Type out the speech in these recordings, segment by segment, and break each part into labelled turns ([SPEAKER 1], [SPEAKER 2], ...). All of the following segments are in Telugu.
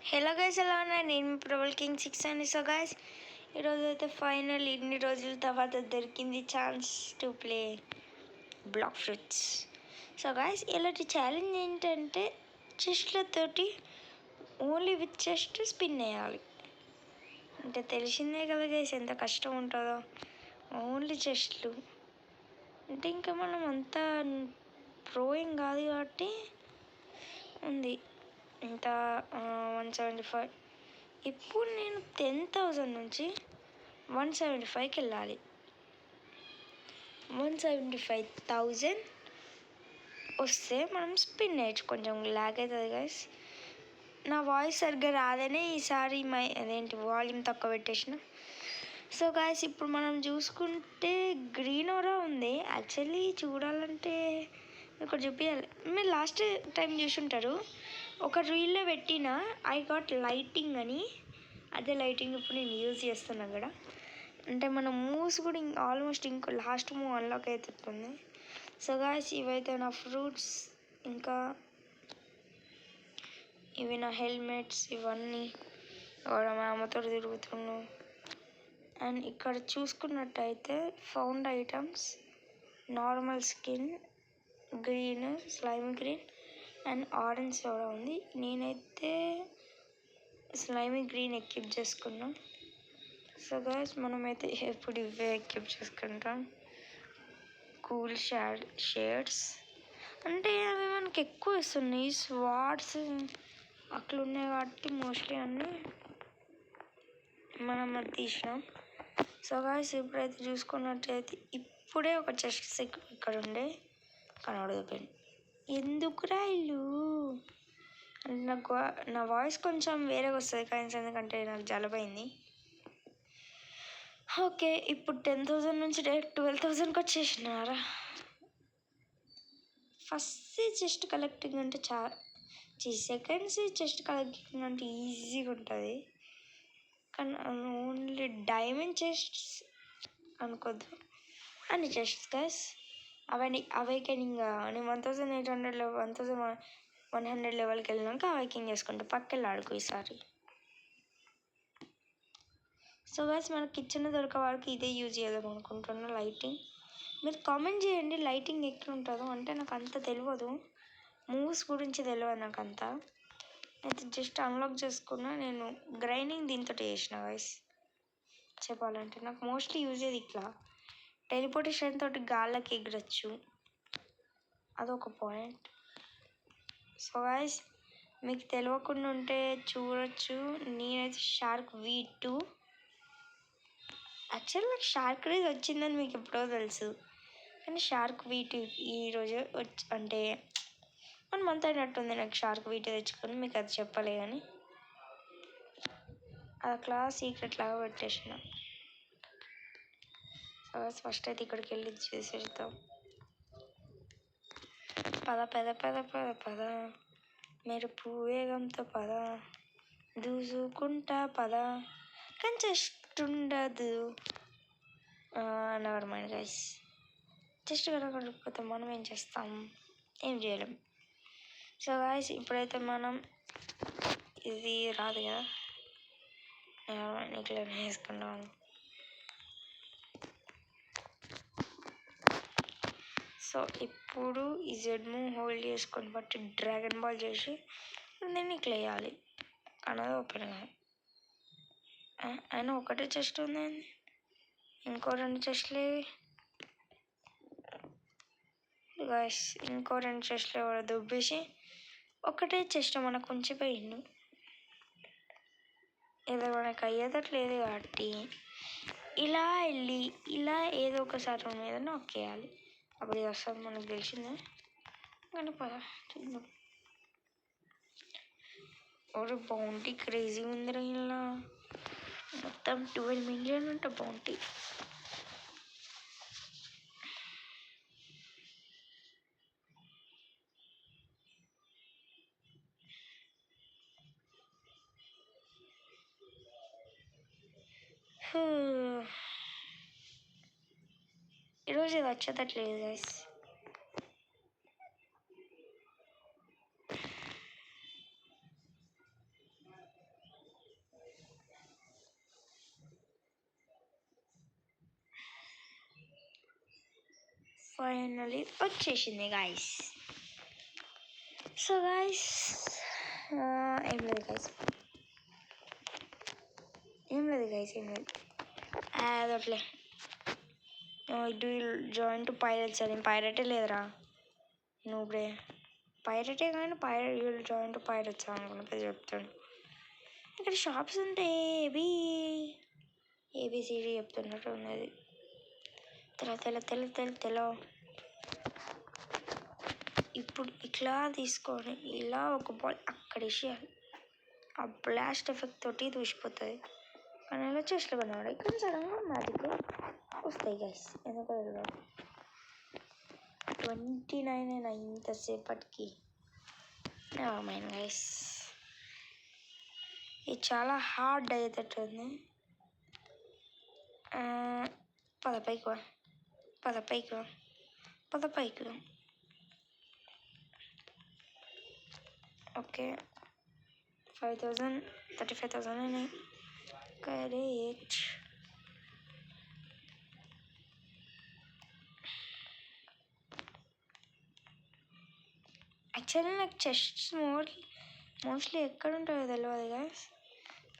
[SPEAKER 1] హలో గైస్, ఎలా ఉన్నారు? నేను మీ ప్రబల్ కింగ్ 6 అని. సో గైస్, ఈరోజు అయితే ఫైనల్ ఇన్ని రోజుల తర్వాత దొరికింది chance to play Blox Fruits. So guys, ఇలాంటి ఛాలెంజ్ ఏంటంటే చెస్ట్లతోటి ఓన్లీ విత్ చెస్ట్ స్పిన్ వేయాలి. అంటే తెలిసిందే కదా గైస్ ఎంత కష్టం ఉంటుందో. ఓన్లీ చెస్ట్లు అంటే ఇంకా మనం అంతా ప్రోయింగ్ కాదు కాబట్టి ఉంది ఇంత 175. ఇప్పుడు నేను 10,000 నుంచి 175కి వెళ్ళాలి. 175,000 వస్తే మనం స్పిన్ వేయచ్చు. కొంచెం లాగ్ అవుతుంది గైస్. నా వాయిస్ సరిగ్గా రాదనే ఈసారి అదేంటి వాల్యూమ్ తక్కువ పెట్టేసిన. సో గాయస్, ఇప్పుడు మనం చూసుకుంటే గ్రీన్ ఓరా ఉంది. యాక్చువల్లీ చూడాలంటే ఇక్కడ చూపించాలి. మీరు లాస్ట్ టైం చూసుంటారు, ఒక రీల్లో పెట్టిన ఐ గాట్ లైటింగ్ అని. అదే లైటింగ్ ఇప్పుడు నేను యూజ్ చేస్తున్నా కూడా. అంటే మన మూవ్స్ కూడా ఆల్మోస్ట్ ఇంకో లాస్ట్ మూవ్ అన్లాక్ అవుతుంది. సో గాయస్, ఇవైతే నా ఫ్రూట్స్, ఇంకా ఇవి నా హెల్మెట్స్, ఇవన్నీ కూడా మా అమ్మతో తిరుగుతున్నాను. అండ్ ఇక్కడ చూసుకున్నట్టయితే found items, normal skin, green, slime green and orange కూడా ఉంది. నేనైతే స్లైమీ గ్రీన్ ఎక్విప్ చేసుకున్నా. సో గైస్, మనమైతే ఎప్పుడు ఇవే ఎక్విప్ చేసుకుంటాం. కూల్ షేడ్స్ అంటే అవి మనకి ఎక్కువ ఇస్తున్నాయి. స్వాట్స్ అట్లా ఉన్నాయి కాబట్టి మోస్ట్లీ అన్నీ మనం అది తీసినాం. సో గైస్, ఇప్పుడైతే చూసుకున్నట్టయితే ఇప్పుడే ఒక చెస్ట్ ఇక్కడ ఉండే కనబడదు. ఎందుకురా ఇల్లు నా వాయిస్ కొంచెం వేరేగా వస్తుంది కానీ ఎందుకంటే నాకు జలుబైంది. ఓకే, ఇప్పుడు 10,000 నుంచి డైరెక్ట్ 12,000కి వచ్చేసినారా. ఫస్ట్ చెస్ట్ కలెక్టింగ్ అంటే సెకండ్స్ చెస్ట్ కలెక్టింగ్ అంటే ఈజీగా ఉంటుంది. కానీ ఓన్లీ డైమండ్ చెస్ట్స్ అనుకోద్దు, అన్ని చెస్ట్స్ గైస్. అవేకెనింగ్ నేను 1,800 1,100 లెవెల్కి వెళ్ళినాక అవేకింగ్ చేసుకుంటా. పక్కకి ఆడుకో ఈసారి. సో గైస్, మనకి కిచెన్ దొరక వాడికి ఇదే యూజ్ చేద్దాం అనుకుంటున్నా, లైటింగ్. మీరు కామెంట్ చేయండి లైటింగ్ ఎట్లుంటుందో. అంటే నాకు అంత తెలియదు, మూవ్స్ గురించి తెలియదు నాకు అంతా. అయితే జస్ట్ అన్లాక్ చేసుకున్నా. నేను గ్రైండింగ్ దీంతో చేసిన గైస్. చెప్పాలంటే నాకు మోస్ట్లీ యూజ్ అయ్యేది ఇట్లా టెలిపోర్టేషన్ తోటి గాల్లోకి ఎగరచ్చు, అదొక పాయింట్. సో గైస్, మీకు తెలియకుండా ఉంటే చూడొచ్చు. నేనైతే షార్క్ V2. యాక్చువల్లీ నాకు షార్క్ రేజ్ వచ్చిందని మీకు ఎప్పుడో తెలుసు, కానీ షార్క్ V2 ఈరోజు అంటే 1 month అయినట్టుంది నాకు షార్క్ V2 తెచ్చుకొని. మీకు అది చెప్పలే కానీ అది క్లాస్ సీక్రెట్ లాగా పెట్టేసిన. ఫస్ట్ అయితే ఇక్కడికి వెళ్ళి చేసేద్దాం. పద మెరుపు వేగంతో పద, దూసుకుంటా పద, కానీ జస్ట్ ఉండదు. Never mind guys. జస్ట్ కనుకపోతే మనం ఏం చేస్తాం? ఏం చేయలేం. సో గైస్, ఇప్పుడైతే మనం ఇది రాదు కదా, ఇట్లా వేసుకుంటాం. సో ఇప్పుడు ఈ జెడ్ మూవ్ హోల్డ్ చేసుకొని బట్టి డ్రాగన్ బాల్ చేసి దీన్ని ఇట్లా వేయాలి. అనేది ఓపెన్ కాదు. అయినా ఒకటే చెస్ట్ ఉంది, ఇంకో 2 చెస్ట్లు గాయస్. ఇంకో 2 చెస్ట్లు కూడా దుబ్బేసి ఒకటే చెస్ట్ మనకు ఉంచిపోయిండు. ఏదో మనకు అయ్యేటట్లేదు కాబట్టి ఇలా వెళ్ళి ఇలా ఏదో ఒకసారి మీద నొక్కేయాలి. అప్పుడు ఇది వస్తుంది, మనకు తెలిసిందే. కానీ పద చూద్దాం. ఒక బౌంటీ క్రేజీ ఉంది ఇలా. మొత్తం 12 million ఉంటే బౌంటీ. ఈరోజు ఇది వచ్చేటట్లేదు గైస్. ఫైనలీ వచ్చేసింది గాయస్. సో గాయస్ ఏం లేదు గాయస్, ఏం లేదు అదొట్లే. డూ జాయిన్ టు పైరట్స్ అని పైరటే లేదురా నువ్వుడే. పైరటే కానీ యూల్ జాయిన్ టు పైరట్స్ అనుకుంటే చెప్తాడు. ఇక్కడ షాప్స్ ఉంటాయి, ఏబిసిడి చెప్తున్నట్టు ఉన్నది. తెల ఇప్పుడు ఇట్లా తీసుకొని ఇలా ఒక బాల్ అక్కడ వేసేయాలి. ఆ బ్లాస్ట్ ఎఫెక్ట్ తోటి దూసిపోతుంది. కానీ అలా చెస్ట్లో కొన్నాడు ఇక్కడ సడన్గా మ్యాజిక్ వస్తాయి గైస్. ఎందుకో తెలియదు. 29 అయినా ఇంతసేపటికి మైండ్ గైస్. ఇది చాలా హార్డ్ అయ్యేటట్టుంది. పద పైకి ఓకే 5,000 35,000 అయినాయి. కరెక్ట్. యాక్చువల్లీ నాకు చెస్ట్ మోస్ట్లీ ఎక్కడ ఉంటుందో తెలియదు గైస్.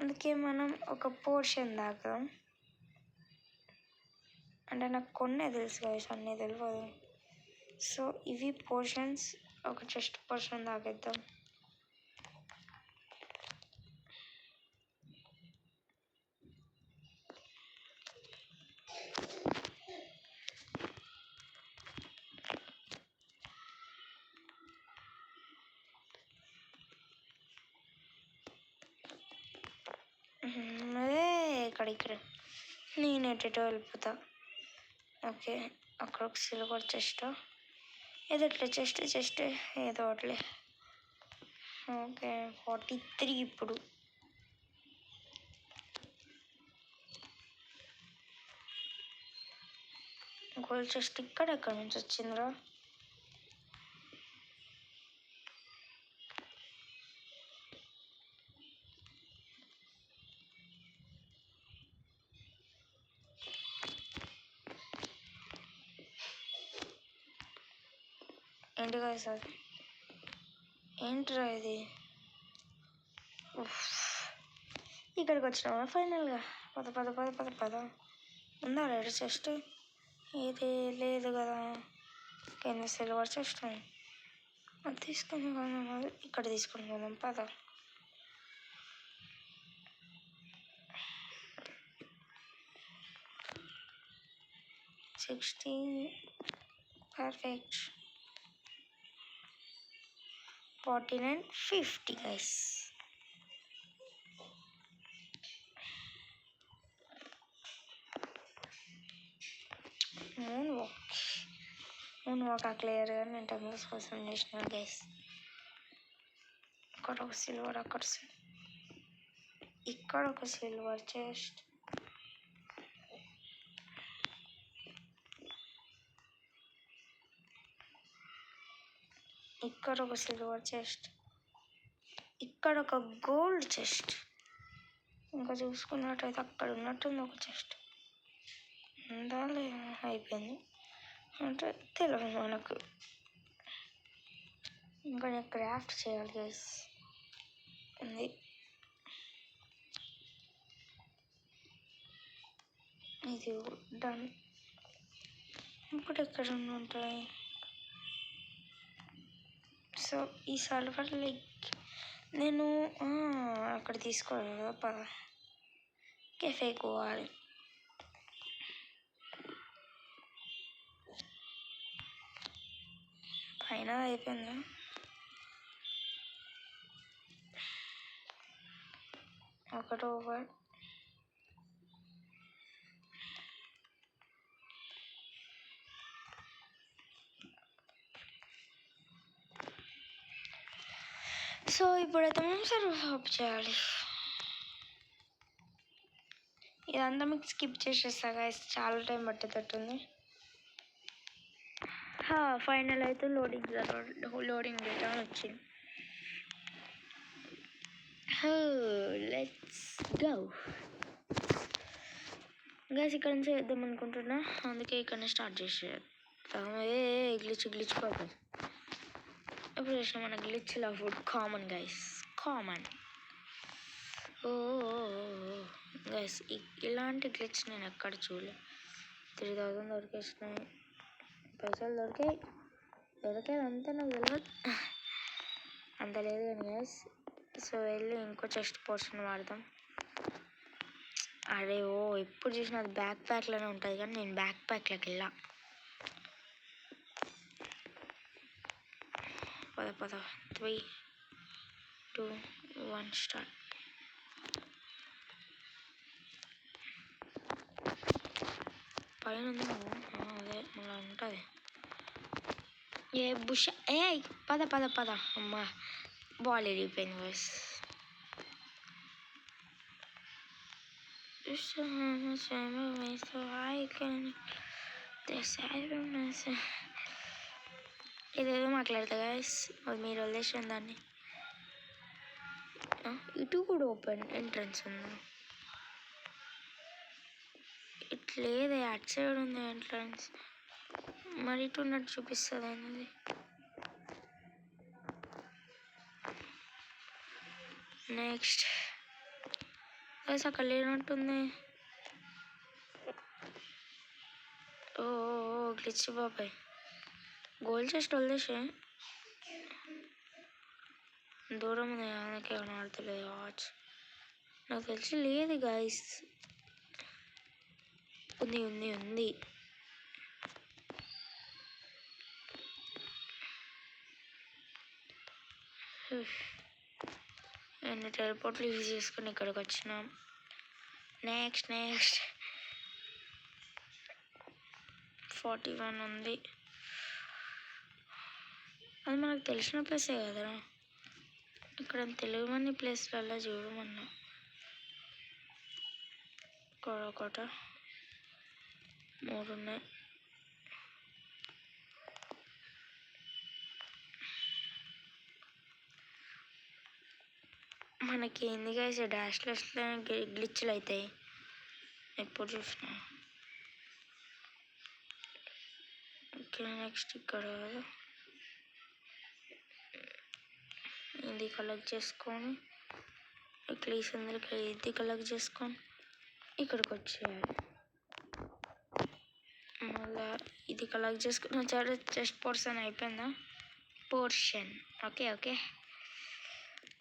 [SPEAKER 1] అందుకే మనం ఒక పోర్షన్ దాకా, అంటే నాకు కొన్నే తెలుసు గైస్, అన్నీ తెలియదు. సో ఇవి పోర్షన్స్, ఒక చెస్ట్ పోర్షన్ తాగేద్దాం. అదే ఇక్కడ నేను ఎటో వెళ్ళిపోతా. ఓకే అక్కడ ఒక సిల్వర్ చెస్ట్, ఏదోట్లే చెస్ట్ ఏదో ఒకట్లే. ఓకే 43. ఇప్పుడు గోల్డ్ చెస్ట్ ఇక్కడ ఎక్కడి నుంచి వచ్చిందిరా? ఏంటి కదా సార్, ఏంట్రా ఇది? ఇక్కడికి వచ్చినావా ఫైనల్గా? పద ఉందా లేదు చెస్ట్? ఇది లేదు కదా. కింద సిల్వర్ చెస్ట్ అది తీసుకొని పోదాం, ఇక్కడ తీసుకొని పోదాం పద. పర్ఫెక్ట్. 49 50 గైస్. మూన్ వాక్ క్లియర్గా నేను టెంపుల్స్ కోసం చేసిన గైస్. ఇక్కడ ఒక సిల్వర్, ఇక్కడ ఒక సిల్వర్ చెస్ట్, ఇక్కడ ఒక సిల్వర్ చెస్ట్, ఇక్కడ ఒక గోల్డ్ చెస్ట్. ఇంకా చూసుకున్నట్టయితే అక్కడ ఉన్నట్టుంది ఒక చెస్ట్. ఉందా లేదా? అయిపోయింది అంటే తెలియదు మనకు. ఇంకా నేను క్రాఫ్ట్ చేయాలి గైస్. ఉంది ఇది డన్. ఇప్పుడు ఎక్కడ ఉంటాయి? సో ఈ సల్ఫర్ లైక్ నేను అక్కడ తీసుకోవాలి కదా, పద కెఫే పోవాలి. పైన అయిపోయిందా? ఒకటి ఓవర్. సో ఇప్పుడైతే మనం సర్వర్ ఆఫ్ చేయాలి. ఇదంతా మీకు స్కిప్ చేసేస్తా గైస్, చాలా టైం పట్టేటట్టుంది. ఫైనల్ అయితే లోడింగ్ డేటా వచ్చింది. Let's go guys. ఇక్కడ నుంచి వేద్దాం అనుకుంటున్నా, అందుకే ఇక్కడ నుంచి స్టార్ట్ చేసేది. గ్లిచ్ పాపం. ఎప్పుడు చూసినా మన glitch food common guys, common. Oh guys, ఇలాంటి గ్లిచ్ నేను ఎక్కడ చూడలేదు. 3000 దొరికేసినాయి, పైసలు దొరికాయి అంతా నాకు తెలియదు, అంత లేదు కానీ గైస్. సో వెళ్ళి ఇంకో చెస్ట్ పోర్షన్ వాడదాం. అరే ఎప్పుడు చూసినా అది బ్యాక్ ప్యాక్లోనే ఉంటుంది, కానీ నేను బ్యాక్ ప్యాక్లోకి వెళ్ళా. పద 3, 2, 1 స్టార్ట్. పైన అదే మళ్ళీ ఉంటుంది. ఏ బుష పద అమ్మా, బాల్ వెళ్ళిపోయింది వాయిస్. ఇదేదో మాట్లాడతా గైస్, అది మీరు వదిలేసిన దాన్ని. ఇటు కూడా ఓపెన్ ఎంట్రన్స్ ఉందా? ఇట్లేదే అటు సైడ్ ఉంది ఎంట్రన్స్, మరి ఇటు ఉన్నట్టు చూపిస్తుంది అనేది. నెక్స్ట్ గైస్ అక్కడ లేనట్టుంది. గ్లిచ్ బాబాయ్, గోల్ చెస్ట్ వదిలేసే దూరం ఉంది, అందుకే ఆడతలేదు వాచ్. నాకు తెలిసి లేదు గైస్, ఉంది. నేను టెలిపోర్ట్లు యూజ్ చేసుకుని ఇక్కడికి వచ్చినాం. నెక్స్ట్ 41 ఉంది. అది మనకు తెలిసిన ప్లేసే కదరా. ఇక్కడ తెలుగు మన్ని ప్లేస్లలో చూడమన్నా. ఒకట 3 ఉన్నాయి. మనకి ఏంది గైస్ డాష్లెస్లో గ్లిచ్లు అవుతాయి ఎప్పుడు చూసినా. ఓకే నెక్స్ట్ ఇక్కడ ఇది కలెక్ట్ చేసుకొని, ప్లీజ్ అందరికి ఇది కలెక్ట్ చేసుకొని ఇక్కడికి వచ్చేయాలి. మళ్ళీ ఇది కలెక్ట్ చేసుకుని వచ్చాడు. చెస్ట్ పోర్షన్ అయిపోయిందా? పోర్షన్ ఓకే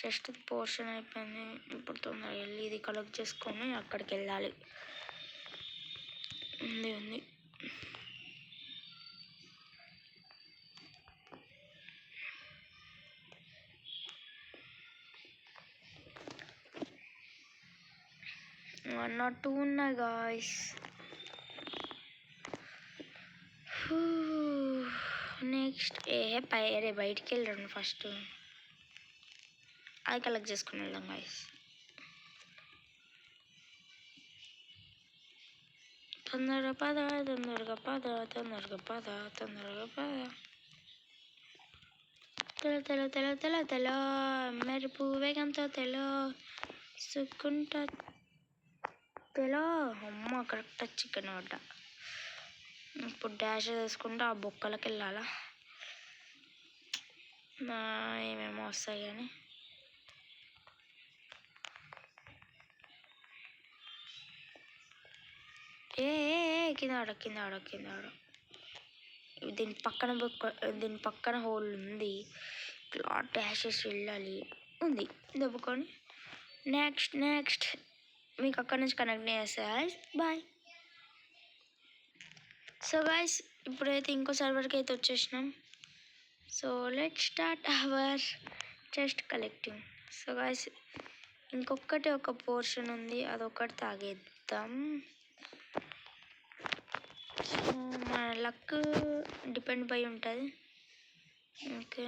[SPEAKER 1] చెస్ట్ పోర్షన్ అయిపోయింది. ఇప్పుడు తొందరగా వెళ్ళి ఇది కలెక్ట్ చేసుకొని అక్కడికి వెళ్ళాలి. ఉంది వన్ నాట్ 2 ఉన్నాయి గాయస్. నెక్స్ట్ బయటికి వెళ్ళండి ఫస్ట్, అది కలెక్ట్ చేసుకుని వెళ్దాం గాయస్. తొందరగా పద. తెల మెరుపు వేగంతో సుక్కుంటా అమ్మ కరెక్ట్ టచ్ ఇక్కడ పడ్డా. ఇప్పుడు డాష్ వేసుకుంటూ ఆ బొక్కలకి వెళ్ళాలా? ఏమేమో వస్తాయి కానీ కింద ఆడ. దీని పక్కన హోల్ ఉంది, క్లాత్ డాషెస్ వెళ్ళాలి. ఉంది దెబ్బకొని. నెక్స్ట్ మీకు అక్కడ నుంచి కనెక్ట్ చేస్తాయి. బాయ్. సో గైస్ ఇప్పుడైతే ఇంకో సర్వర్కి అయితే వచ్చేసినాం. So let start our chest collecting. So guys ఇంకొకటి ఒక పోర్షన్ ఉంది, అదొకటి తాగేద్దాం. సో మన లక్ డిపెండ్ పై ఉంటుంది. ఓకే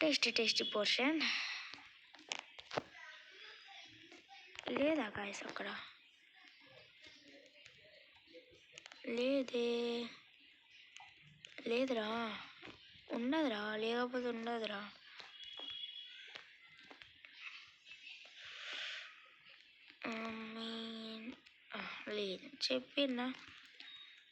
[SPEAKER 1] టేస్టీ పోర్షన్ లేదా గాయస్? అక్కడ లేదురా, ఉండదురా, లేకపోతే ఉండదురా. లేదు చెప్పినా.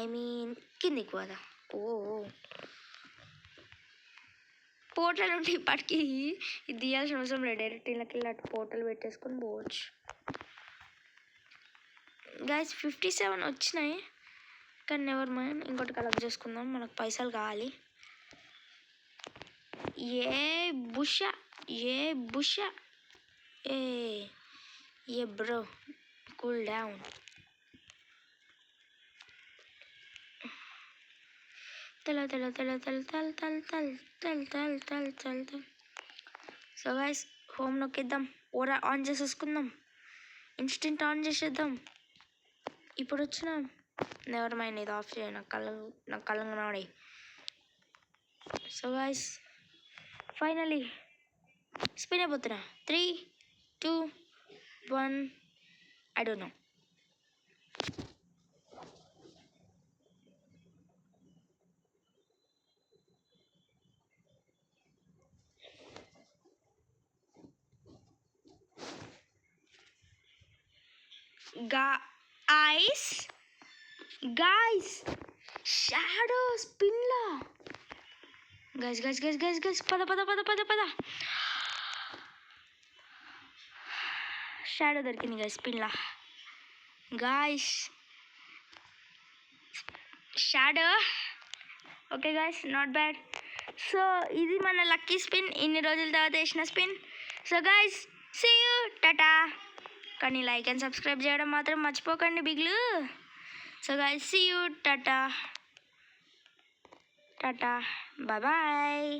[SPEAKER 1] ఐ మీన్ కిందికి పోదా. ఓ పోర్టల్ ఉంటే ఇప్పటికి ఇది తీయాల్సిన అవసరం లేదు, డైరెక్ట్ ఇళ్ళకి వెళ్ళి అటు పోర్టల్ పెట్టేసుకొని పోవచ్చు. గైస్ 57 వచ్చినాయి, కానీ నెవర్ మైండ్, ఇంకోటి కలెక్ట్ చేసుకుందాం, మనకు పైసలు కావాలి. ఏ బుష ఏ bro, cool down. So guys home నొక్కిద్దాం, ఓరా ఆన్ చేసేసుకుందాం, ఇన్స్టెంట్ ఆన్ చేసేద్దాం. ఇప్పుడు వచ్చిన నెవర్ మైండ్, ఇది ఆఫ్ చేయ, నాకు కళ్ళంగా. సో గైస్ ఫైనలీ స్పిన్ అయిపోతున్నా. 3, 2, 1, I don't know. guys shadow spin లా. గైస్ పద. షాడో దొరికింది గైస్ స్పిన్ లా. Guys shadow, okay guys, not bad. So ఇది మన లక్కీ స్పిన్, ఇన్ని రోజుల తర్వాత వేసిన spin. So guys see you, tata. కానీ లైక్ అండ్ సబ్స్క్రైబ్ చేయడం మాత్రం మర్చిపోకండి బిగ్లు. So guys see you, tata, bye bye.